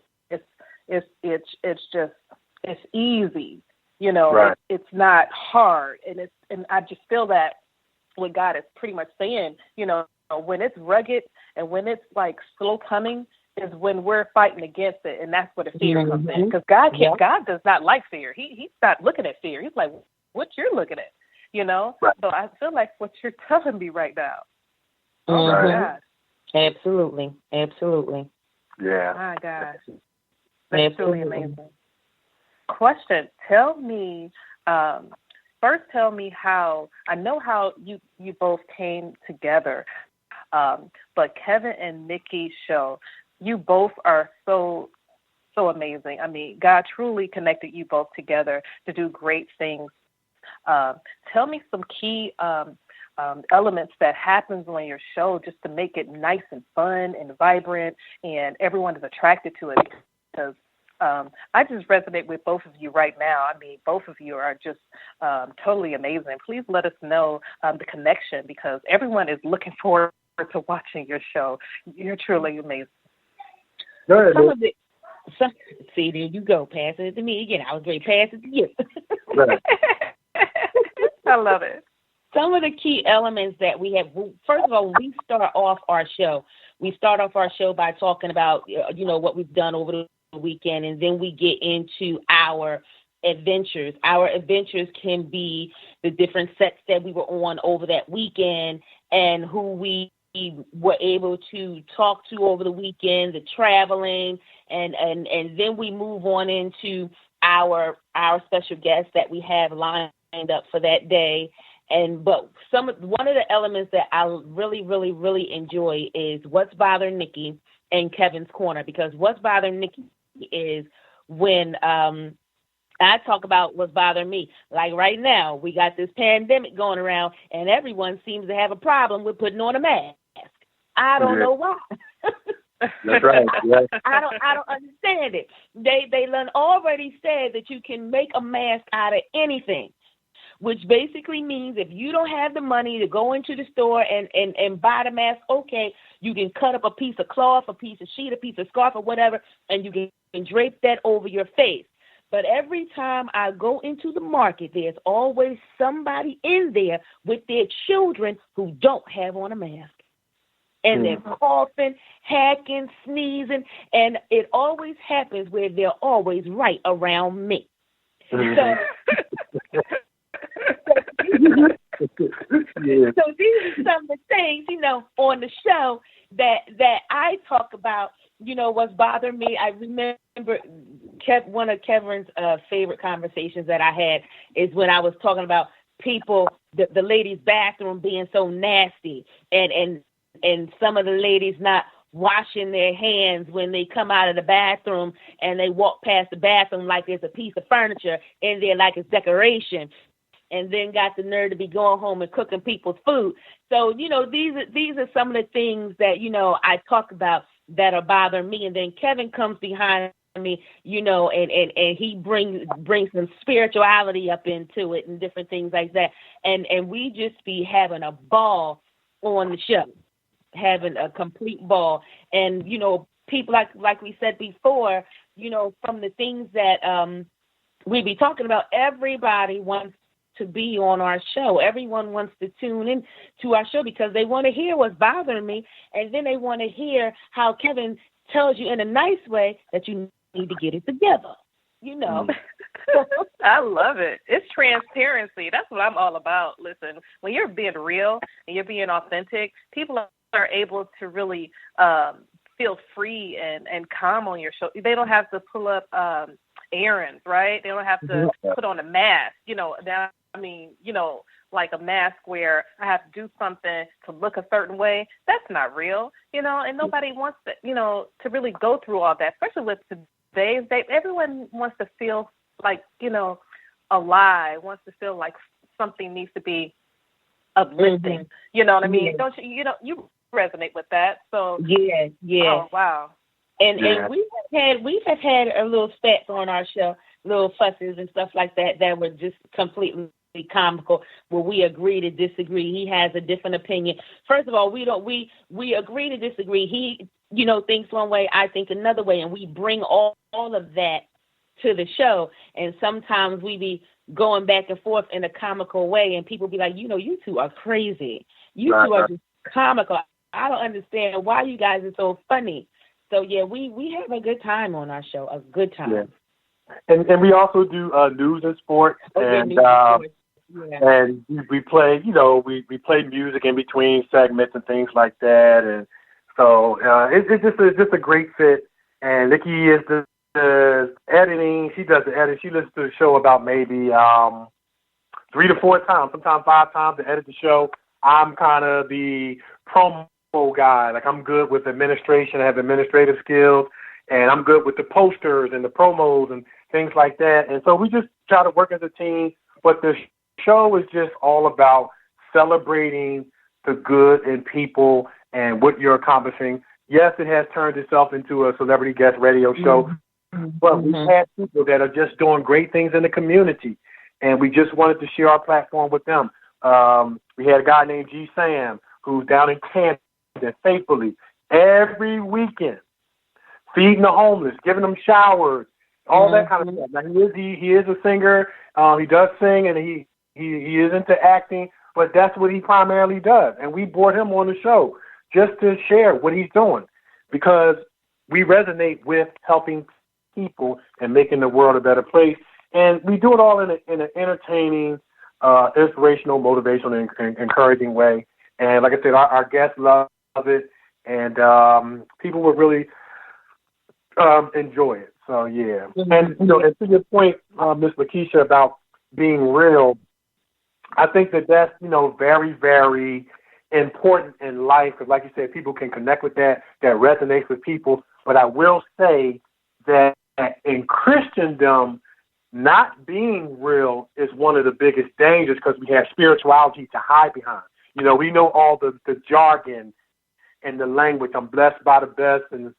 S2: It's easy.
S3: Right.
S2: It's not hard, and I just feel that what God is pretty much saying, when it's rugged and when it's like slow coming is when we're fighting against it, and that's where the fear comes in. Because God does not like fear. He's not looking at fear. He's like, what you're looking at, Right. So I feel like what you're telling me right now. Oh my God.
S4: Absolutely. Absolutely.
S3: Yeah.
S2: My God. That's truly amazing. Question. Tell me how, I know how you both came together, but Kevin and Nikee show, you both are so amazing. I mean, God truly connected you both together to do great things. Tell me some key elements that happens on your show just to make it nice and fun and vibrant and everyone is attracted to it, because I just resonate with both of you right now. I mean, both of you are just totally amazing. Please let us know the connection, because everyone is looking forward to watching your show. You're truly amazing.
S4: See, there you go. Pass it to me again. I was ready to pass it to you.
S3: Right.
S2: I love it.
S4: Some of the key elements that we have, first of all, when we start off our show by talking about, what we've done over the weekend, and then we get into our adventures. Our adventures can be the different sets that we were on over that weekend and who we were able to talk to over the weekend, the traveling, and then we move on into our special guests that we have lined up for that day. But one of the elements that I really, really, really enjoy is What's Bothering Nikee and Kevin's Corner, because What's Bothering Nikee is when I talk about what's bothering me. Like right now, we got this pandemic going around, and everyone seems to have a problem with putting on a mask. I don't know why.
S3: That's right. Yes.
S4: I don't understand it. They already said that you can make a mask out of anything, which basically means if you don't have the money to go into the store and buy the mask, okay, you can cut up a piece of cloth, a piece of sheet, a piece of scarf, or whatever, and you can drape that over your face. But every time I go into the market, there's always somebody in there with their children who don't have on a mask. And they're coughing, hacking, sneezing, and it always happens where they're always right around me. So So these are some of the things, on the show that I talk about, what's bothering me. I remember one of Kevin's favorite conversations that I had is when I was talking about people, the ladies' bathroom being so nasty and some of the ladies not washing their hands when they come out of the bathroom and they walk past the bathroom like there's a piece of furniture in there like it's decoration, and then got the nerve to be going home and cooking people's food. So, these are some of the things that, I talk about that are bothering me. And then Kevin comes behind me, and he brings some spirituality up into it and different things like that. And we just be having a ball on the show, having a complete ball. And, people like we said before, from the things that we be talking about, everybody wants to be on our show. Everyone wants to tune in to our show because they want to hear what's bothering me, and then they want to hear how Kevin tells you in a nice way that you need to get it together. You know.
S2: I love it. It's transparency. That's what I'm all about. Listen, when you're being real and you're being authentic, people are able to really feel free and calm on your show. They don't have to pull up errands, right? They don't have to put on a mask. You know, now, I mean, you know, like a mask where I have to do something to look a certain way. That's not real, you know, and nobody wants to, you know, to really go through all that, especially with today's day. Everyone wants to feel like, you know, alive, wants to feel like something needs to be uplifting. You know what I mean?
S4: Yeah.
S2: Don't you? You know, you resonate with that. So
S4: yeah.
S2: Oh wow.
S4: And we have had a little spats on our show, little fusses and stuff like that were just completely comical, where we agree to disagree. He has a different opinion. First of all, we agree to disagree. He, you know, thinks one way, I think another way, and we bring all of that to the show. And sometimes we be going back and forth in a comical way, and people be like, you know, you two are crazy. You two are just comical. I don't understand why you guys are so funny. So yeah, we have a good time on our show, a good time.
S3: Yeah. And we also do news and sports, and we play, you know, we play music in between segments and things like that, and so it's just a great fit. And Nikee is the editing. She does the editing. She listens to the show about maybe 3 to 4 times, sometimes 5 times to edit the show. I'm kind of the promo guy. Like, I'm good with administration. I have administrative skills, and I'm good with the posters and the promos and things like that. And so we just try to work as a team. But the show is just all about celebrating the good in people and what you're accomplishing. Yes, it has turned itself into a celebrity guest radio show, but we've had people that are just doing great things in the community, and we just wanted to share our platform with them. We had a guy named G. Sam who's down in Canada faithfully every weekend, feeding the homeless, giving them showers, all that kind of stuff. Now, he is a singer. He does sing, and he is into acting, but that's what he primarily does. And we brought him on the show just to share what he's doing, because we resonate with helping people and making the world a better place. And we do it all in an entertaining, inspirational, motivational, and encouraging way. And like I said, our guests love it, and people will really enjoy it. So yeah, and you know, and to your point, Miss Lekeisha, about being real, I think that's, you know, very, very important in life, because like you said, people can connect with that resonates with people. But I will say that in Christendom, not being real is one of the biggest dangers, because we have spirituality to hide behind. You know, we know all the jargon and the language. I'm blessed by the best and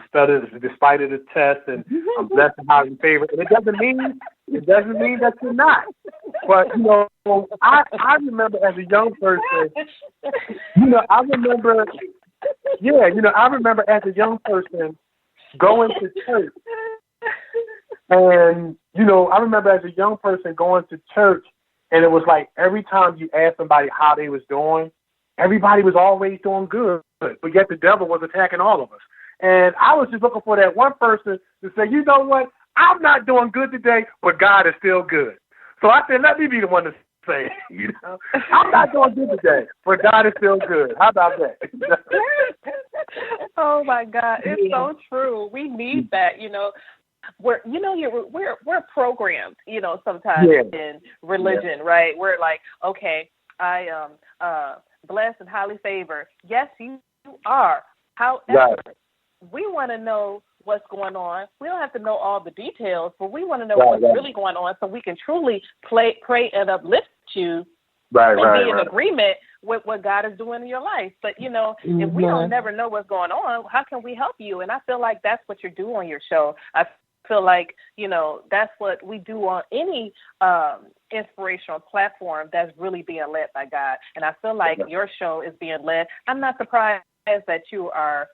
S3: studied despite of the test, and I'm blessed and highly favored. And it doesn't mean that you're not. But, you know, I remember as a young person, I remember as a young person going to church. And, you know, I remember as a young person going to church, and it was like every time you asked somebody how they was doing, everybody was always doing good, but yet the devil was attacking all of us. And I was just looking for that one person to say, you know what, I'm not doing good today, but God is still good. So I said, let me be the one to say, you know, I'm not doing good today, but God is still good. How about that?
S2: Oh my God, it's so true. We need that, you know. We're programmed, you know, sometimes in religion, right? We're like, okay, I am blessed and highly favored. Yes, you are. However, we want to know what's going on. We don't have to know all the details, but we want to know what's really going on, so we can truly pray and uplift you and be in agreement with what God is doing in your life. But, you know, if we don't never know what's going on, how can we help you? And I feel like that's what you do on your show. I feel like, you know, that's what we do on any inspirational platform that's really being led by God. And I feel like your show is being led. I'm not surprised that you are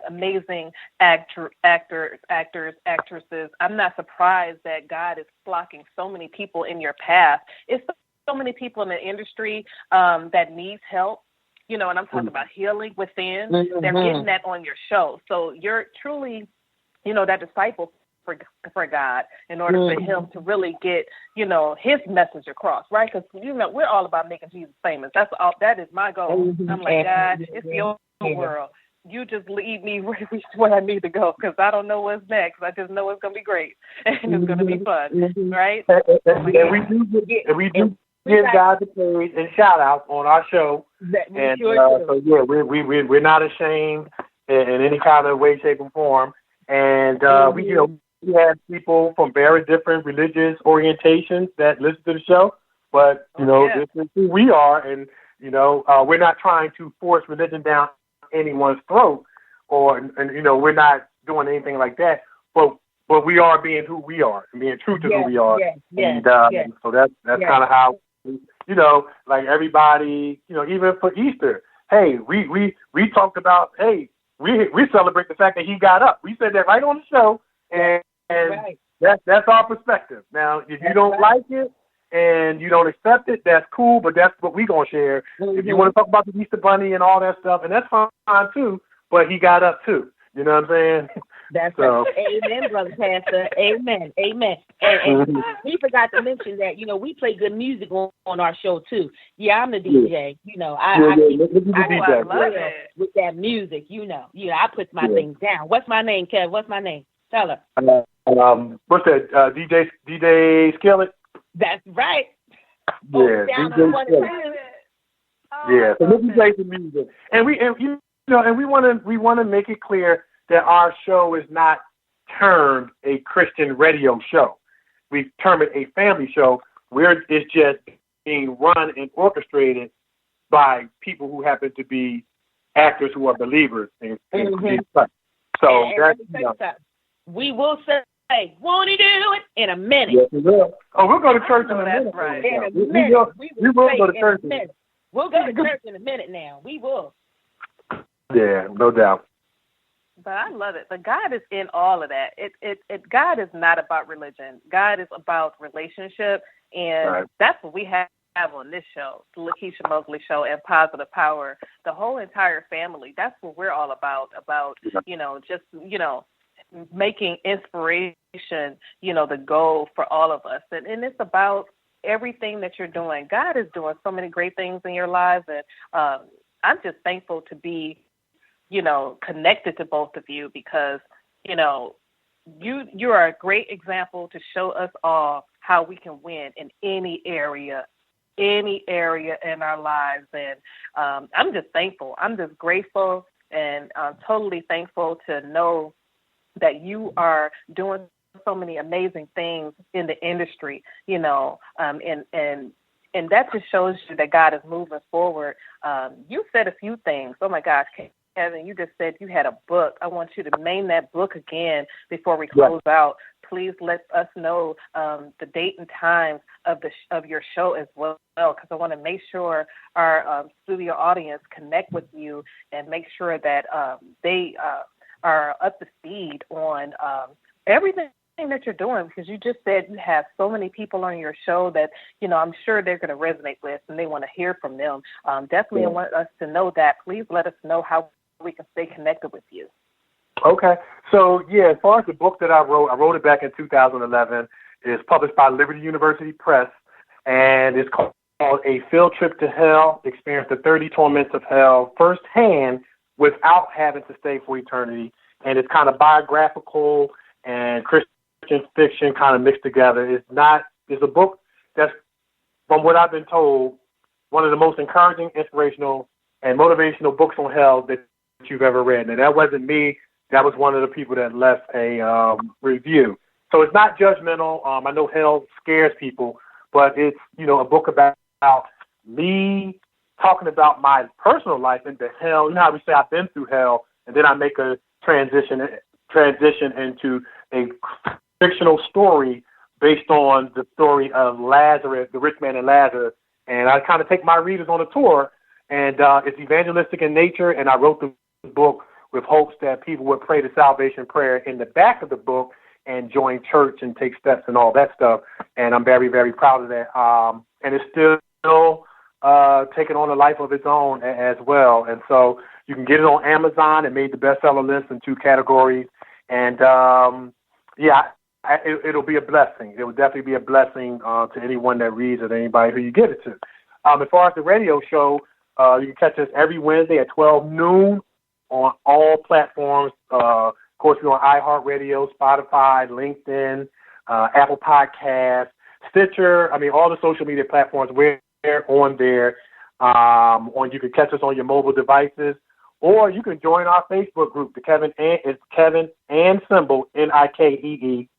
S2: amazing actors, actresses. I'm not surprised that God is flocking so many people in your path. It's so many people in the industry that needs help. and I'm talking about healing within, they're getting that on your show. So you're truly, that disciple for God in order for him to really get, his message across, right? Because, we're all about making Jesus famous. That is my goal. I'm like, God, it's your world. You just lead me where I need to go, because I don't know what's next. I just know it's going to be great and it's going to be fun, right?
S3: And we do give God the praise and shout out on our show. And so we're not ashamed in any kind of way, shape, or form. And we have people from very different religious orientations that listen to the show. But this is who we are, and we're not trying to force religion down anyone's throat, and we're not doing anything like that. But we are being who we are and being true to who we are. So that's kind of how. Like everybody, even for Easter, hey, we talked about, hey, we celebrate the fact that he got up. We said that right on the show, and that's our perspective. Now, if you don't like it and you don't accept it, that's cool, but that's what we're going to share. If you want to talk about the Easter Bunny and all that stuff, and that's fine too, but he got up too. You know what I'm saying?
S4: That's so. Amen, Brother Pastor. Amen. And we forgot to mention that, we play good music on our show, too. Yeah, I'm the DJ. I love it with that music, I put my things down. What's my name, Kev? What's my name? Tell her.
S3: What's that? DJ Skillet?
S4: That's right.
S3: Yeah, DJ Skillet. Yeah, so we play some music. And we want to make it clear that our show is not termed a Christian radio show. We term it a family show where it's just being run and orchestrated by people who happen to be actors who are believers in Christ. So
S4: we will say, won't he do it in a minute?
S3: Yes, we will. Oh, we'll go to church in a minute.
S4: Right. In a minute. We will go to church in a minute. We'll go to church in a minute now. We will.
S3: Yeah, no doubt.
S2: But I love it. But God is in all of that. God is not about religion. God is about relationship, and that's what we have on this show, the Lekeisha Mosley Show and Positive Power. The whole entire family. That's what we're all about. Just making inspiration, the goal for all of us, and it's about everything that you're doing. God is doing so many great things in your lives, and I'm just thankful to be connected to both of you, because, you are a great example to show us all how we can win in any area in our lives. And I'm just thankful. I'm just grateful, and I'm totally thankful to know that you are doing so many amazing things in the industry, and that just shows you that God is moving forward. You said a few things. Oh my gosh, Kevin, you just said you had a book. I want you to name that book again before we close out. Please let us know the date and time of your show as well, because I want to make sure our studio audience connect with you and make sure that they are up to speed on everything that you're doing, because you just said you have so many people on your show that, I'm sure they're going to resonate with, and they want to hear from them. Definitely want us to know that. Please let us know how we can stay connected with you.
S3: Okay. So, as far as the book that I wrote it back in 2011. It's published by Liberty University Press, and it's called A Field Trip to Hell, Experience the 30 Torments of Hell firsthand without having to stay for eternity. And it's kind of biographical and Christian fiction kind of mixed together. It's a book that's, from what I've been told, one of the most encouraging, inspirational, and motivational books on hell that you've ever read. And that wasn't me. That was one of the people that left a review. So it's not judgmental. I know hell scares people, but it's, a book about me talking about my personal life into hell. You know how we say I've been through hell, and then I make a transition into a fictional story based on the story of Lazarus, the rich man and Lazarus. And I kind of take my readers on a tour, and it's evangelistic in nature, and I wrote the book with hopes that people would pray the salvation prayer in the back of the book and join church and take steps and all that stuff. And I'm very, very proud of that. And it's still taking on a life of its own as well. And so you can get it on Amazon. It made the bestseller list in 2 categories. And, it'll be a blessing. It will definitely be a blessing to anyone that reads it, anybody who you give it to. As far as the radio show, you can catch us every Wednesday at 12 noon on all platforms. Of course, we're on iHeartRadio, Spotify, LinkedIn, Apple Podcasts, Stitcher. I mean, all the social media platforms. We're on there. You can catch us on your mobile devices, or you can join our Facebook group, the Kevin and Symbol Nikee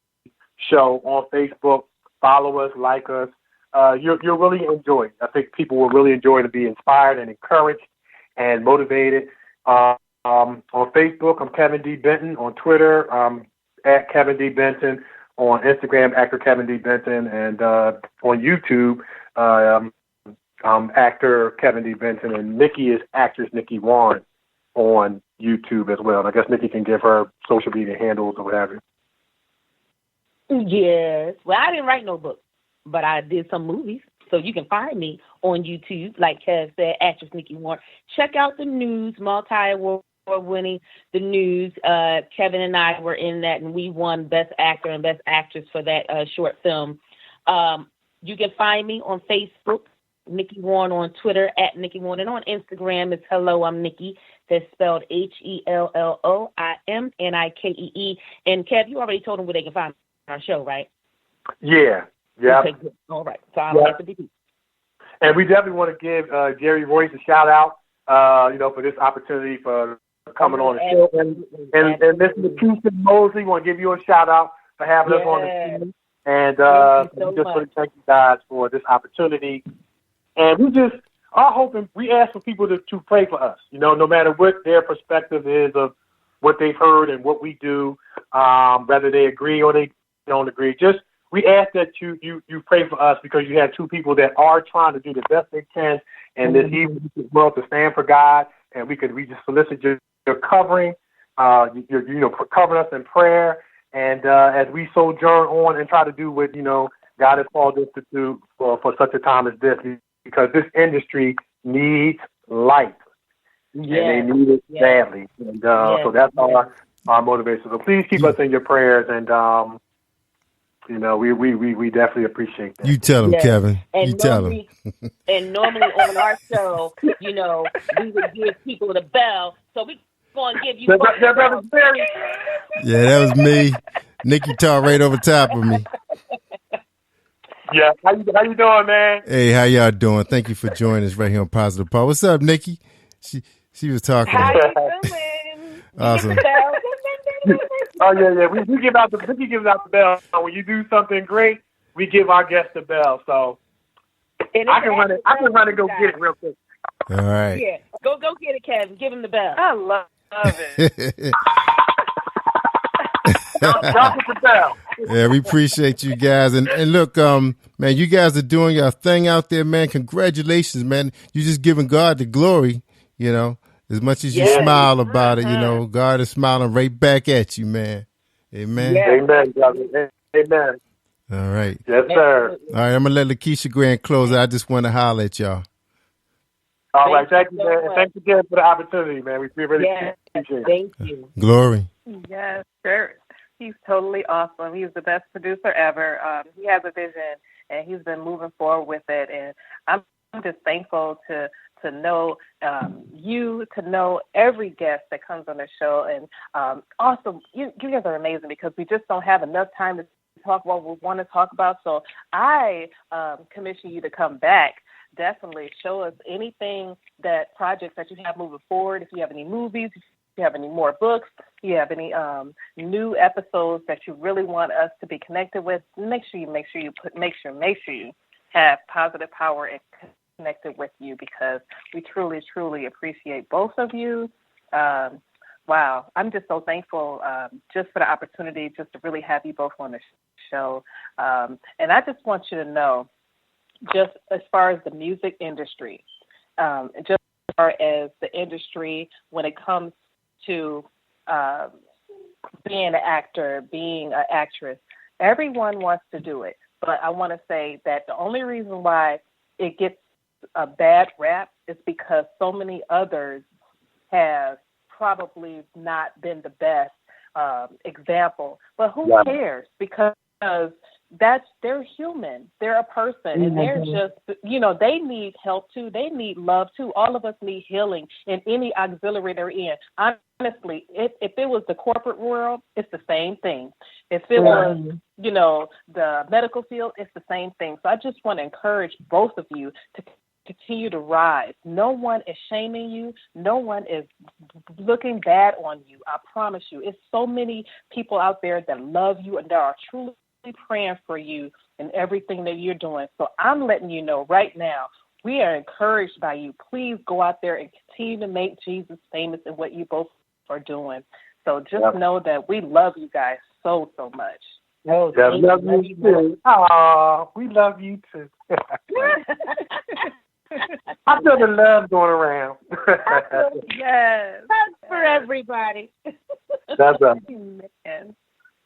S3: show on Facebook. Follow us, like us. You'll really enjoy it. I think people will really enjoy to be inspired and encouraged and motivated. On Facebook, I'm Kevin D. Benton. On Twitter, at Kevin D. Benton. On Instagram, actor Kevin D. Benton. And on YouTube, I'm actor Kevin D. Benton. And Nikee is actress Nikee Warren on YouTube as well. And I guess Nikee can give her social media handles or whatever.
S4: Yes. Well, I didn't write no book, but I did some movies. So you can find me on YouTube, like Kev said, actress Nikee Warren. Check out the news, multi-award winning the news. Kevin and I were in that, and we won Best Actor and Best Actress for that short film. You can find me on Facebook, Nikee Warren, on Twitter, at Nikee Warren, and on Instagram, it's Hello, I'm Nikee. That's spelled HELLOIMNIKEE. And Kev, you already told them where they can find our show, right?
S3: Yeah.
S4: Okay, good. All right. So I'm happy to be.
S3: And we definitely want to give Jerry Royce a shout out, for this opportunity for coming on the show. And Mr. Lekeisha Mosley, want to give you a shout out for having us on the team. And we just want to thank you guys for this opportunity. And we ask for people to pray for us, no matter what their perspective is of what they've heard and what we do, whether they agree or they don't agree. We ask that you pray for us, because you have 2 people that are trying to do the best they can in this evil world to stand for God, and we just solicit your covering, covering us in prayer, and as we sojourn on and try to do what God has called us to do for such a time as this, because this industry needs light, and they need it badly, and so that's our motivation. So please keep us in your prayers, and we definitely appreciate that.
S5: You tell them, Kevin. And you tell them.
S4: And normally on our show, we would give people the bell. So we're going to give you
S5: Yeah, that was me. Nikee talked right over top of me.
S3: Yeah. How you doing, man?
S5: Hey, how y'all doing? Thank you for joining us right here on Positive Power. What's up, Nikee? She was talking.
S4: How you doing?
S5: Awesome.
S3: Oh yeah. We give out the bell. When you do something great, we give our guests the bell. So I can run it. Go get it real quick.
S5: All right.
S4: Yeah, go get it, Kevin. Give him the bell.
S2: I love it.
S3: Drop the bell.
S5: Yeah, we appreciate you guys. And look, man, you guys are doing your thing out there, man. Congratulations, man. You're just giving God the glory, As much as you smile about it, God is smiling right back at you, man. Amen.
S3: Yeah. Amen, brother. Amen.
S5: All right.
S3: Yes, sir.
S5: All right, I'm going to let Lekeisha go ahead and close it. I just want to holler at y'all.
S3: All right. Thank you, man. Thanks again for the opportunity, man. We really appreciate it.
S4: Thank you.
S5: Glory.
S2: Yes, sure. He's totally awesome. He's the best producer ever. He has a vision, and he's been moving forward with it. And I'm just thankful to know you, to know every guest that comes on the show. And also, you guys are amazing, because we just don't have enough time to talk about what we want to talk about. So I commission you to come back. Definitely show us anything, that projects that you have moving forward. If you have any movies, if you have any more books, if you have any new episodes that you really want us to be connected with, make sure you have Positive Power and connected with you, because we truly, truly appreciate both of you. Wow, I'm just so thankful just for the opportunity just to really have you both on the show. And I just want you to know, just as far as the music industry, just as far as the industry when it comes to being an actor, being an actress, everyone wants to do it. But I want to say that the only reason why it gets a bad rap is because so many others have probably not been the best example. But who cares? Because they're human. They're a person, and they're just, they need help too. They need love too. All of us need healing in any auxiliary they're in. Honestly, if it was the corporate world, it's the same thing. If it was, the medical field, it's the same thing. So I just want to encourage both of you to continue to rise. No one is shaming you. No one is looking bad on you. I promise you. It's so many people out there that love you and that are truly praying for you and everything that you're doing. So I'm letting you know right now, we are encouraged by you. Please go out there and continue to make Jesus famous in what you both are doing. So just know that we love you guys so much.
S3: Oh, we love you too. Aw, we love you too. I feel the love going around.
S2: Yes.
S4: That's for everybody.
S3: That's right.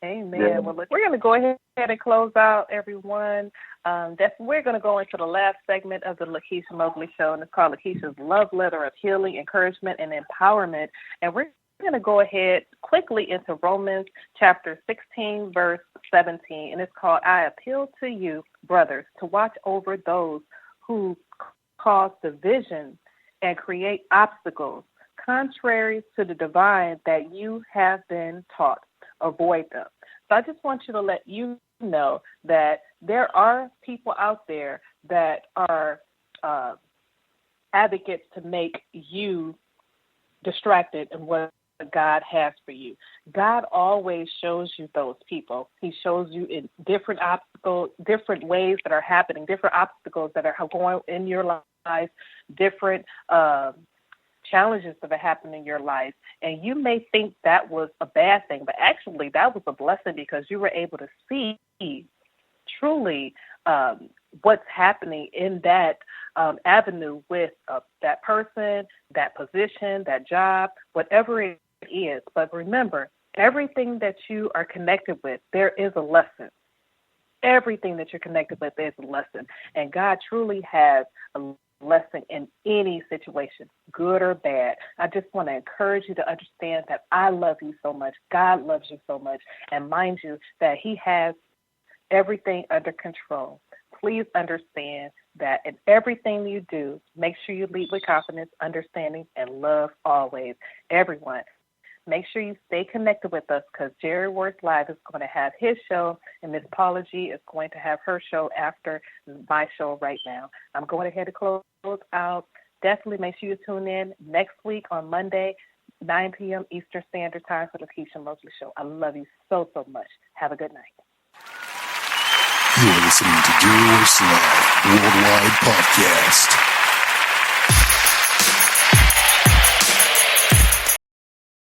S2: Amen. Yeah. Well, look, we're going to go ahead and close out, everyone. We're going to go into the last segment of the Lekeisha Mosley Show, and it's called Lekeisha's Love Letter of Healing, Encouragement, and Empowerment. And we're going to go ahead quickly into Romans chapter 16, verse 17, and it's called, I appeal to you, brothers, to watch over those who cause division and create obstacles contrary to the divine that you have been taught. Avoid them. So I just want you to let you know that there are people out there that are advocates to make you distracted in what God has for you. God always shows you those people. He shows you in different obstacles, different ways that are happening, different obstacles that are going in your life, different challenges that are happening in your life. And you may think that was a bad thing, but actually that was a blessing because you were able to see truly what's happening in that avenue with that person, that position, that job, whatever it is. But remember, everything that you are connected with, there is a lesson. Everything that you're connected with, there's a lesson. And God truly has a lesson in any situation, good or bad. I just want to encourage you to understand that I love you so much. God loves you so much. And mind you, that He has everything under control. Please understand that in everything you do, make sure you lead with confidence, understanding, and love always. Everyone, make sure you stay connected with us because Jerry Worth Live is going to have his show and Miss Paula G is going to have her show after my show right now. I'm going ahead to close out. Definitely make sure you tune in next week on Monday, 9 p.m. Eastern Standard Time for the Lekeisha Mosley Show. I love you so much. Have a good night.
S6: You're listening to Jerry Worth Live Worldwide Podcast.